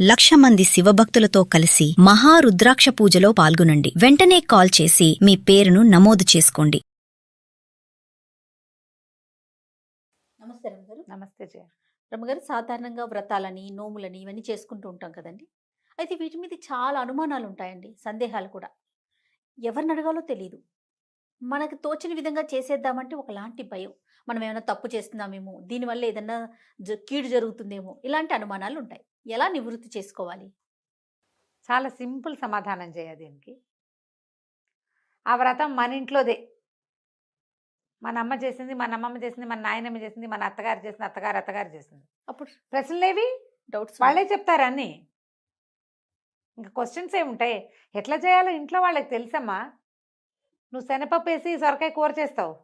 1,00,000 మంది శివభక్తులతో కలిసి మహారుద్రాక్ష పూజలో పాల్గొనండి. వెంటనే కాల్ చేసి మీ పేరును నమోదు చేసుకోండి. నమస్తే రమ్మగారు. నమస్తే జయ. రమ్మగారు, సాధారణంగా వ్రతాలని, నోములని ఇవన్నీ చేసుకుంటూ ఉంటాం కదండి. అయితే వీటి మీద చాలా అనుమానాలు ఉంటాయండి, సందేహాలు కూడా. ఎవరిని అడగాలో తెలియదు. మనకు తోచిన విధంగా చేసేద్దామంటే ఒకలాంటి భయం. మనం ఏమైనా తప్పు చేస్తున్నామేమో, దీనివల్ల ఏదన్నా కీడు జరుగుతుందేమో, ఇలాంటి అనుమానాలు ఉంటాయి. ఎలా నివృత్తి చేసుకోవాలి? చాలా సింపుల్ సమాధానం జయ దీనికి. ఆ వ్రతం మన ఇంట్లోదే. మన అమ్మ చేసింది, మన అమ్మమ్మ చేసింది, మన నాయనమ్మ చేసింది, మన అత్తగారు చేసింది, అత్తగారు చేసింది. అప్పుడు ప్రశ్నలేవి డౌట్స్ వాళ్ళే చెప్తారు అన్నీ. ఇంకా క్వశ్చన్స్ ఏముంటాయి? ఎట్లా చేయాలో ఇంట్లో వాళ్ళకి తెలుసమ్మా. నువ్వు శనగపప్పు వేసి సొరకాయ కూర చేస్తావు,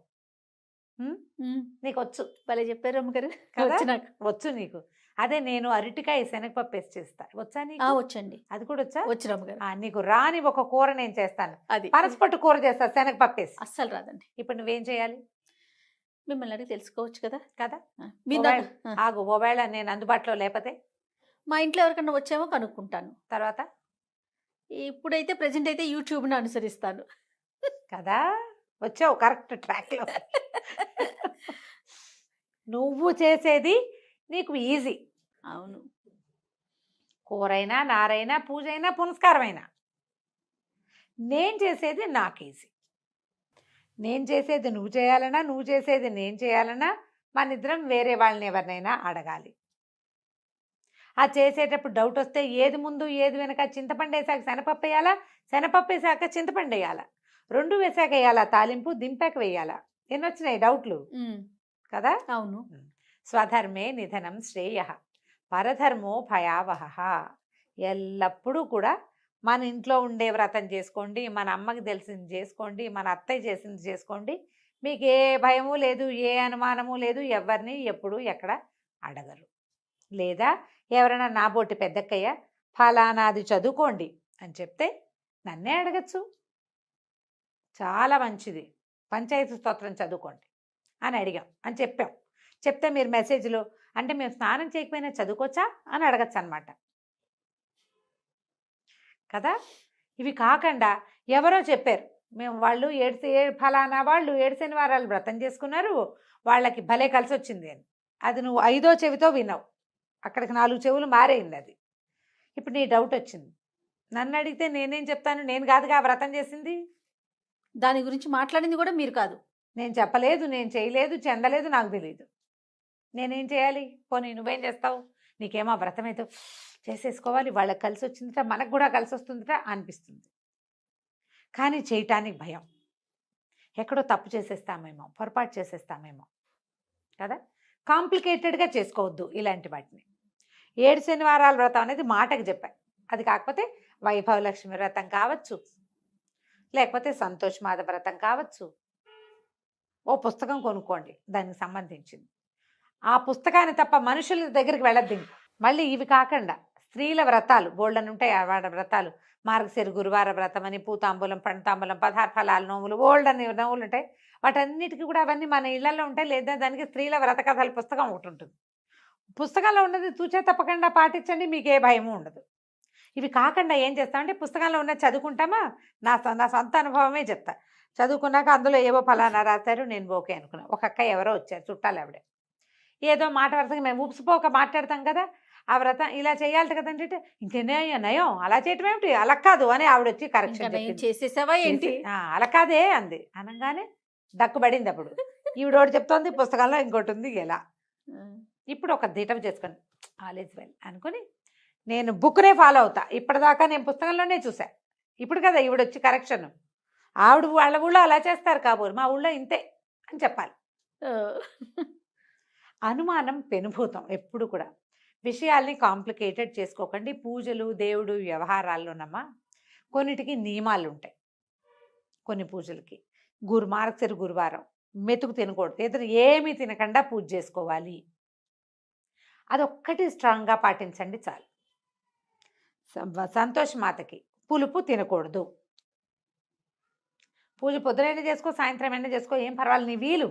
నీకు వచ్చు. భలే చెప్పారు రమ్మగారు. కదా? వచ్చు నాకు. వచ్చు నీకు. అదే నేను అరటికాయ శనగపప్పు వేసి చేస్తా. వచ్చా నీకు? వచ్చండి. అది కూడా వచ్చా? వచ్చు రమ్మగారు. నీకు రాని ఒక కూర నేను చేస్తాను. అది పనసపట్టు కూర చేస్తా శనగపప్పు వేసి. అస్సలు రాదండి. ఇప్పుడు నువ్వేం చేయాలి? మిమ్మల్ని అడిగి తెలుసుకోవచ్చు కదా. కదా? మీ ఒకవేళ- దాకా ఆగు, ఒకవేళ నేను అందుబాటులో లేకపోతే మా ఇంట్లో ఎవరికన్నా వచ్చామో కనుక్కుంటాను. తర్వాత ఇప్పుడైతే ప్రెజెంట్ అయితే యూట్యూబ్ని అనుసరిస్తాను. కదా వచ్చావు కరెక్ట్ ట్రాక్లో. నువ్వు చేసేది నీకు ఈజీ. అవును. కూరైనా, నారైనా, పూజ అయినా, పునస్కారమైనా నేను చేసేది నాకు ఈజీ. నేను చేసేది నువ్వు చేయాలన్నా, నువ్వు చేసేది నేను చేయాలన్నా మన ఇద్దరం వేరే వాళ్ళని ఎవరినైనా అడగాలి. ఆ చేసేటప్పుడు డౌట్ వస్తే ఏది ముందు ఏది వెనక, చింతపండు వేసాక శనగపప్పు వేయాలా, శనగపప్పు వేసాక చింతపండు వేయాలా, రెండు వేసాక వేయాలా, తాలింపు దింపాక వేయాలా, ఎన్ని వచ్చినాయి డౌట్లు కదా. అవును. స్వధర్మే నిధనం శ్రేయ, పరధర్మో భయావహ. ఎల్లప్పుడూ కూడా మన ఇంట్లో ఉండే వ్రతం చేసుకోండి, మన అమ్మకి తెలిసింది చేసుకోండి, మన అత్తయ్య చేసింది చేసుకోండి. మీకు ఏ భయము లేదు, ఏ అనుమానము లేదు, ఎవరిని ఎప్పుడు ఎక్కడ అడగరు. లేదా ఎవరైనా నాబోటి పెద్దక్కయ్య ఫలానాది చదువుకోండి అని చెప్తే నన్నే అడగచ్చు. చాలా మంచిది, పంచాయతీ స్తోత్రం చదువుకోండి అని అడిగాం అని చెప్పాం. చెప్తే మీరు మెసేజ్లో అంటే మేము స్నానం చేయకపోయినా చదువుకోవచ్చా అని అడగచ్చు అనమాట కదా. ఇవి కాకుండా ఎవరో చెప్పారు, మేము వాళ్ళు ఫలానా వాళ్ళు 7 శనివారాలు వ్రతం చేసుకున్నారు, వాళ్ళకి భలే కలిసి వచ్చింది అని. అది నువ్వు 5వ చెవితో విన్నావు, అక్కడికి 4 చెవులు మారేయింది అది. ఇప్పుడు నీ డౌట్ వచ్చింది, నన్ను అడిగితే నేనేం చెప్తాను? నేను కాదుగా ఆ వ్రతం చేసింది. దాని గురించి మాట్లాడింది కూడా మీరు కాదు. నేను చెప్పలేదు, నేను చేయలేదు, చెందలేదు, నాకు తెలియదు. నేనేం చేయాలి? పోనీ నువ్వేం చేస్తావు? నీకేమో వ్రతం అయితే చేసేసుకోవాలి, వాళ్ళకి కలిసి వచ్చిందిట, మనకు కూడా కలిసి వస్తుందిట అనిపిస్తుంది. కానీ చేయటానికి భయం, ఎక్కడో తప్పు చేసేస్తామేమో, పొరపాటు చేసేస్తామేమో కదా. కాంప్లికేటెడ్గా చేసుకోవద్దు ఇలాంటి వాటిని. 7 శనివారాల వ్రతం అనేది మాటకు చెప్పా. అది కాకపోతే వైభవలక్ష్మి వ్రతం కావచ్చు, లేకపోతే సంతోష్ మాధ వ్రతం కావచ్చు. ఓ పుస్తకం కొనుక్కోండి దానికి సంబంధించింది. ఆ పుస్తకాన్ని తప్ప మనుషుల దగ్గరికి వెళ్ళద్దు. మళ్ళీ ఇవి కాకుండా స్త్రీల వ్రతాలు బోల్డని ఉంటాయి. ఆడ వ్రతాలు, మార్గశిర గురువార వ్రతం అని, పూతాంబూలం, పండుతాంబూలం, 16 ఫలాల నోములు, బోల్డని నోములు ఉంటాయి. వాటన్నిటికీ కూడా అవన్నీ మన ఇళ్లలో ఉంటాయి. లేదా దానికి స్త్రీల వ్రత కథల పుస్తకం ఒకటి ఉంటుంది. పుస్తకంలో ఉన్నది తూచే తప్పకుండా పాటించండి, మీకు ఏ భయము ఉండదు. ఇవి కాకుండా ఏం చేస్తామంటే పుస్తకంలో ఉన్నది చదువుకుంటామా, నా సొంత అనుభవమే చెప్తా. చదువుకున్నాక అందులో ఏవో ఫలానా రాశారు, నేను ఓకే అనుకున్నా. ఒక అక్క ఎవరో వచ్చారు, చుట్టాలు ఆవిడ, ఏదో మాట వరుసగా మేము ఊపిసిపోక మాట్లాడతాం కదా, ఆ వ్రతం ఇలా చేయాలి కదండి అంటే, ఇంకేనయ్యో నయం, అలా చేయటం ఏమిటి, అలా కాదు అని ఆవిడ వచ్చి కరెక్షన్ చేసేసావా ఏంటి? అలా కాదే అంది. అనగానే దక్కుబడింది. అప్పుడు ఈవిడోడు చెప్తోంది, పుస్తకంలో ఇంకోటి ఉంది. ఎలా ఇప్పుడు ఒక దిటం చేసుకొని ఆల్ ఈజ్ వెల్ అనుకుని నేను బుక్నే ఫాలో అవుతా. ఇప్పటిదాకా నేను పుస్తకంలోనే చూసా. ఇప్పుడు కదా ఈవిడ వచ్చి కరెక్షన్. ఆవిడ వాళ్ళ ఊళ్ళో అలా చేస్తారు కాబోరు, మా ఊళ్ళో ఇంతే అని చెప్పాలి. అనుమానం పెనుభూతం. ఎప్పుడు కూడా విషయాల్ని కాంప్లికేటెడ్ చేసుకోకండి. పూజలు, దేవుడు వ్యవహారాల్లోనమ్మా కొన్నిటికి నియమాలు ఉంటాయి. కొన్ని పూజలకి మార్గశిర గురువారం మెతుకు తినకూడదు, ఏదైనా ఏమీ తినకుండా పూజ చేసుకోవాలి. అదొక్కటి స్ట్రాంగ్గా పాటించండి చాలు. సంతోష్ మాతకి పులుపు తినకూడదు. పూజ పొద్దునైనా చేసుకో, సాయంత్రం అయినా చేసుకో, ఏం పర్వాలేదు, నీ వీలు.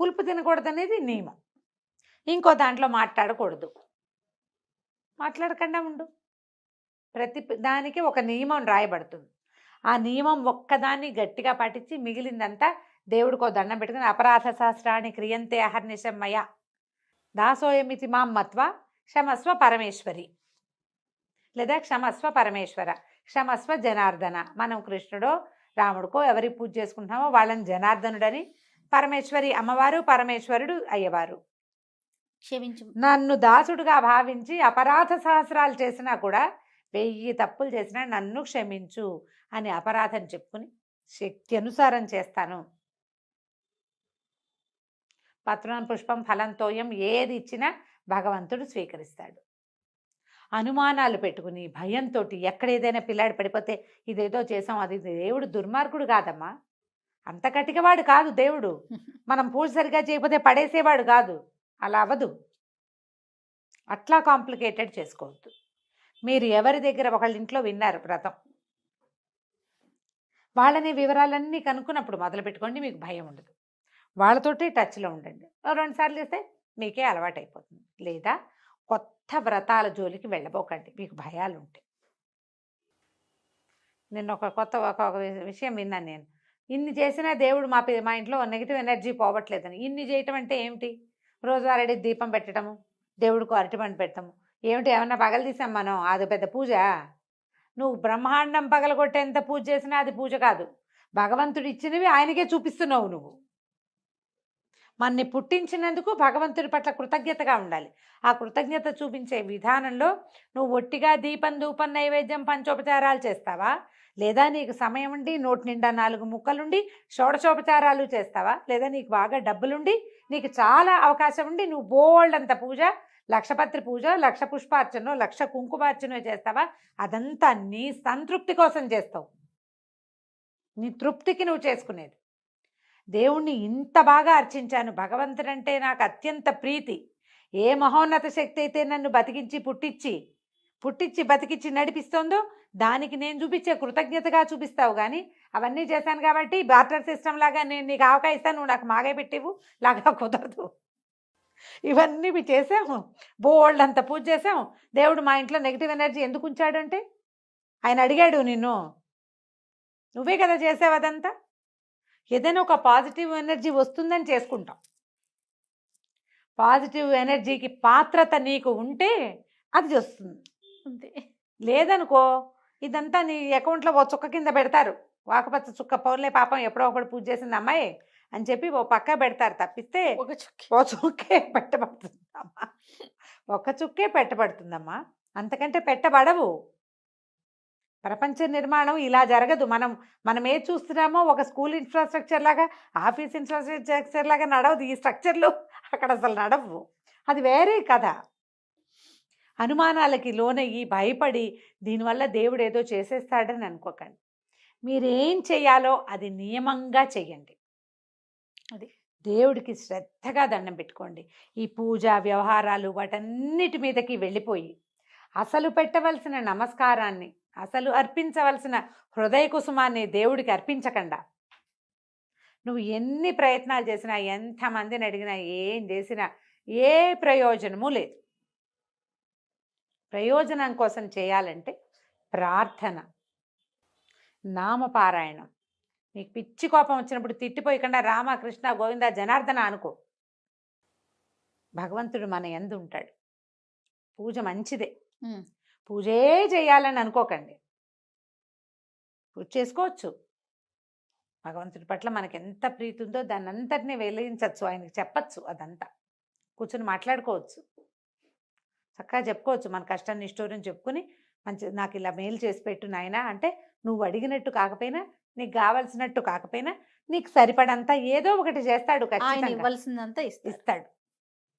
పులుపు తినకూడదు అనేది నియమం. ఇంకో దాంట్లో మాట్లాడకూడదు. మాట్లాడకుండా ఉండు. ప్రతి దానికి ఒక నియమం రాయబడుతుంది. ఆ నియమం ఒక్కదాన్ని గట్టిగా పాటించి మిగిలిందంతా దేవుడికో దండం పెట్టుకుని అపరాధ శాస్త్రాన్ని క్రియంతే అహర్నిశం మయ దాసోయమితి మాం మత్వ క్షమస్వ పరమేశ్వరి, లేదా క్షమస్వ పరమేశ్వర, క్షమస్వ జనార్దన. మనం కృష్ణుడో రాముడికో ఎవరి పూజ చేసుకుంటున్నామో వాళ్ళని జనార్దనుడని, పరమేశ్వరి అమ్మవారు, పరమేశ్వరుడు అయ్యవారు. క్షమించు. నన్ను దాసుడుగా భావించి అపరాధ సహస్రాలు చేసినా కూడా 1000 తప్పులు చేసినా నన్ను క్షమించు అని అపరాధం చెప్పుకుని శక్తి అనుసారం చేస్తాను. పత్రం పుష్పం ఫలం తోయం ఏది ఇచ్చినా భగవంతుడు స్వీకరిస్తాడు. అనుమానాలు పెట్టుకుని భయంతో ఎక్కడ ఏదైనా పిల్లాడు పడిపోతే ఇదేదో చేసాం, అది దేవుడు దుర్మార్గుడు కాదమ్మా, అంత కటికవాడు కాదు దేవుడు. మనం పూజ సరిగా చేయకపోతే పడేసేవాడు కాదు, అలా అవ్వదు. అట్లా కాంప్లికేటెడ్ చేసుకోవద్దు. మీరు ఎవరి దగ్గర ఒకళ్ళ ఇంట్లో విన్నారు వ్రతం, వాళ్ళని వివరాలన్నీ కనుక్కున్నప్పుడు మొదలు పెట్టుకోండి, మీకు భయం ఉండదు. వాళ్ళతోటి టచ్లో ఉండండి. 2 సార్లు చేస్తే మీకే అలవాటు అయిపోతుంది. లేదా కొత్త వ్రతాల జోలికి వెళ్ళబోకండి, మీకు భయాలు ఉంటాయి. నిన్న ఒక విషయం విన్నాను నేను. ఇన్ని చేసినా దేవుడు మా ఇంట్లో నెగిటివ్ ఎనర్జీ పోవట్లేదని. ఇన్ని చేయటం అంటే ఏమిటి? రోజువారీ దీపం పెట్టడము, దేవుడికి అరటిపండు పెట్టడము ఏమిటి? ఏమన్నా పగలు తీసాం మనం, అది పెద్ద పూజ? నువ్వు బ్రహ్మాండం పగలగొట్టేంత పూజ చేసినా అది పూజ కాదు. భగవంతుడు ఇచ్చినవి ఆయనకే చూపిస్తున్నావు నువ్వు. మన్ని పుట్టించినందుకు భగవంతుడి పట్ల కృతజ్ఞతగా ఉండాలి. ఆ కృతజ్ఞత చూపించే విధానంలో నువ్వు ఒట్టిగా దీపం, ధూపం, నైవేద్యం, పంచోపచారాలు చేస్తావా? లేదా నీకు సమయం ఉండి నోటి నిండా 4 ముక్కలుండి షోడశోపచారాలు చేస్తావా? లేదా నీకు బాగా డబ్బులుండి నీకు చాలా అవకాశం ఉండి నువ్వు బోల్డంత పూజ, 1,00,000 పత్రి పూజ, 1,00,000 పుష్పార్చనో, 1,00,000 కుంకుమార్చనో చేస్తావా? అదంతా నీ సంతృప్తి కోసం చేస్తావు, నీ తృప్తికి నువ్వు చేసుకునేది. దేవుణ్ణి ఇంత బాగా అర్చించాను, భగవంతుడంటే నాకు అత్యంత ప్రీతి, ఏ మహోన్నత శక్తి అయితే నన్ను పుట్టించి బతికించి నడిపిస్తోందో దానికి నేను చూపించే కృతజ్ఞతగా చూపిస్తావు. కానీ అవన్నీ చేశాను కాబట్టి బార్టర్ సిస్టమ్ లాగా నేను నీకు ఆవకాయ ఇస్తాను, నువ్వు నాకు మాగే పెట్టేవు లాగా కుదరదు. ఇవన్నీ చేసాము, బోల్డ్ అంత పూజ చేసాము. దేవుడు మా ఇంట్లో నెగిటివ్ ఎనర్జీ ఎందుకు ఉంచాడు అంటే ఆయన అడిగాడు నిన్ను, నువ్వే కదా చేసావు అదంతా. ఏదైనా ఒక పాజిటివ్ ఎనర్జీ వస్తుందని చేసుకుంటాం. పాజిటివ్ ఎనర్జీకి పాత్రత నీకు ఉంటే అది వస్తుంది, అంతే. లేదనుకో ఇదంతా నీ అకౌంట్లో ఓ చుక్క కింద పెడతారు. వాకపచ్చ చుక్క పౌర్లే పాపం ఎప్పుడో ఒకటి పూజ చేసింది అమ్మాయి అని చెప్పి ఓ పక్క పెడతారు. తప్పిస్తే ఓ చుక్కే పెట్టబడుతుందమ్మా, ఒక చుక్కే పెట్టబడుతుందమ్మా, అంతకంటే పెట్టబడవు. ప్రపంచ నిర్మాణం ఇలా జరగదు. మనం ఏది చూస్తున్నామో ఒక స్కూల్ ఇన్ఫ్రాస్ట్రక్చర్ లాగా, ఆఫీస్ ఇన్ఫ్రాస్ట్రక్చర్ లాగా నడవదు. ఈ స్ట్రక్చర్లు అక్కడ అసలు నడవు, అది వేరే కథ. అనుమానాలకి లోనయ్యి భయపడి దీనివల్ల దేవుడు ఏదో చేసేస్తాడని అనుకోకండి. మీరేం చేయాలో అది నియమంగా చెయ్యండి. అది దేవుడికి శ్రద్ధగా దండం పెట్టుకోండి. ఈ పూజ వ్యవహారాలు వాటన్నిటి మీదకి వెళ్ళిపోయి అసలు పెట్టవలసిన నమస్కారాన్ని, అసలు అర్పించవలసిన హృదయ కుసుమాన్ని దేవుడికి అర్పించకుండా నువ్వు ఎన్ని ప్రయత్నాలు చేసినా, ఎంతమందిని అడిగినా, ఏం చేసినా ఏ ప్రయోజనము లేదు. ప్రయోజనం కోసం చేయాలంటే ప్రార్థన, నామపారాయణం. నీకు పిచ్చి కోపం వచ్చినప్పుడు తిట్టిపోయకుండా రామ, కృష్ణ, గోవింద, జనార్దన అనుకో. భగవంతుడు మన యందు ఉంటాడు. పూజ మంచిదే, పూజే చేయాలని అనుకోకండి. పూజ చేసుకోవచ్చు. భగవంతుడి పట్ల మనకి ఎంత ప్రీతి ఉందో దాన్ని అంతటినీ వెలిగించవచ్చు, ఆయనకి చెప్పచ్చు. అదంతా కూర్చొని మాట్లాడుకోవచ్చు, చక్కగా చెప్పుకోవచ్చు. మన కష్టాన్ని నిష్ఠూరం చెప్పుకుని నాకు ఇలా మేలు చేసి పెట్టు నాయనా అంటే, నువ్వు అడిగినట్టు కాకపోయినా, నీకు కావాల్సినట్టు కాకపోయినా, నీకు సరిపడంతా ఏదో ఒకటి చేస్తాడు. ఖచ్చితంగా ఇవ్వాల్సిందంతా ఇస్తాడు,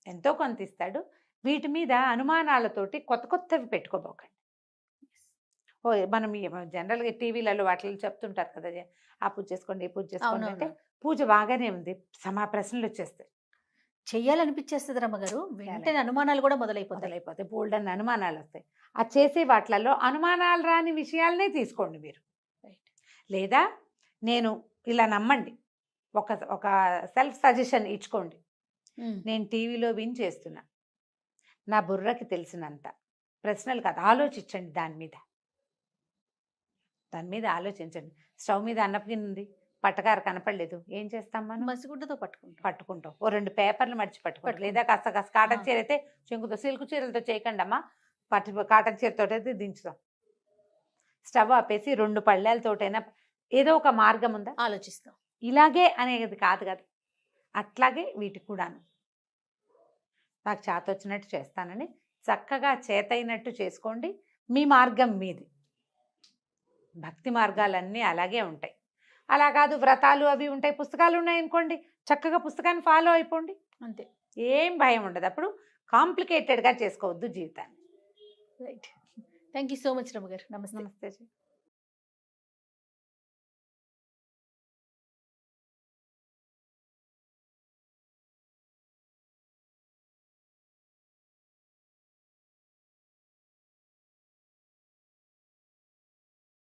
ఎంతో కొంత ఇస్తాడు. వీటి మీద అనుమానాలతోటి కొత్తవి పెట్టుకోబోకండి. మనం జనరల్గా టీవీలలో వాటిలో చెప్తుంటారు కదా, ఆ పూజ చేసుకోండి, ఈ పూజ చేసుకోండి అంటే పూజ బాగానే ఉంది, ప్రశ్నలు వచ్చేస్తాయి. చెయ్యాలనిపించేస్తుంది రమ్మగారు, వెంటనే అనుమానాలు కూడా మొదలైపోతాయి. బోల్డన్ అనుమానాలు వస్తాయి. ఆ చేసే వాటిలలో అనుమానాలు రాని విషయాలనే తీసుకోండి మీరు. లేదా నేను ఇలా నమ్మండి, ఒక సెల్ఫ్ సజెషన్ ఇచ్చుకోండి. నేను టీవీలో విన్ చేస్తున్నా, నా బుర్రకి తెలిసినంత ప్రశ్నలు కాదు, ఆలోచించండి దాని మీద ఆలోచించండి. స్టవ్ మీద అన్నపు గిన్నె ఉంది, పట్టకార కనపడలేదు, ఏం చేస్తాం మనం? మసిగుడ్డతో పట్టుకుంటాం. ఓ 2 పేపర్లు మడిచి పట్టుకుంటాం. లేదా కాస్త కాస్త కాటన్ చీర అయితే చెంగుతో, సిల్క్ చీరలతో చేయకండి అమ్మా, కాటన్ చీరతో అయితే దించుతాం. స్టవ్ ఆపేసి 2 పళ్ళేలతోటైనా ఏదో ఒక మార్గం ఉందా, ఆలోచిస్తాం. ఇలాగే అనేది కాదు కదా, అట్లాగే వీటికి కూడాను నాకు చేతొచ్చినట్టు చేస్తానని చక్కగా చేతైనట్టు చేసుకోండి. మీ మార్గం మీది. భక్తి మార్గాలన్నీ అలాగే ఉంటాయి. అలా కాదు, వ్రతాలు అవి ఉంటాయి, పుస్తకాలు ఉన్నాయి అనుకోండి, చక్కగా పుస్తకాన్ని ఫాలో అయిపోండి, అంతే. ఏం భయం ఉండదు. అప్పుడు కాంప్లికేటెడ్గా చేసుకోవద్దు జీవితాన్ని. Right. Thank you so much రమగారు. నమస్తే. నమస్తే.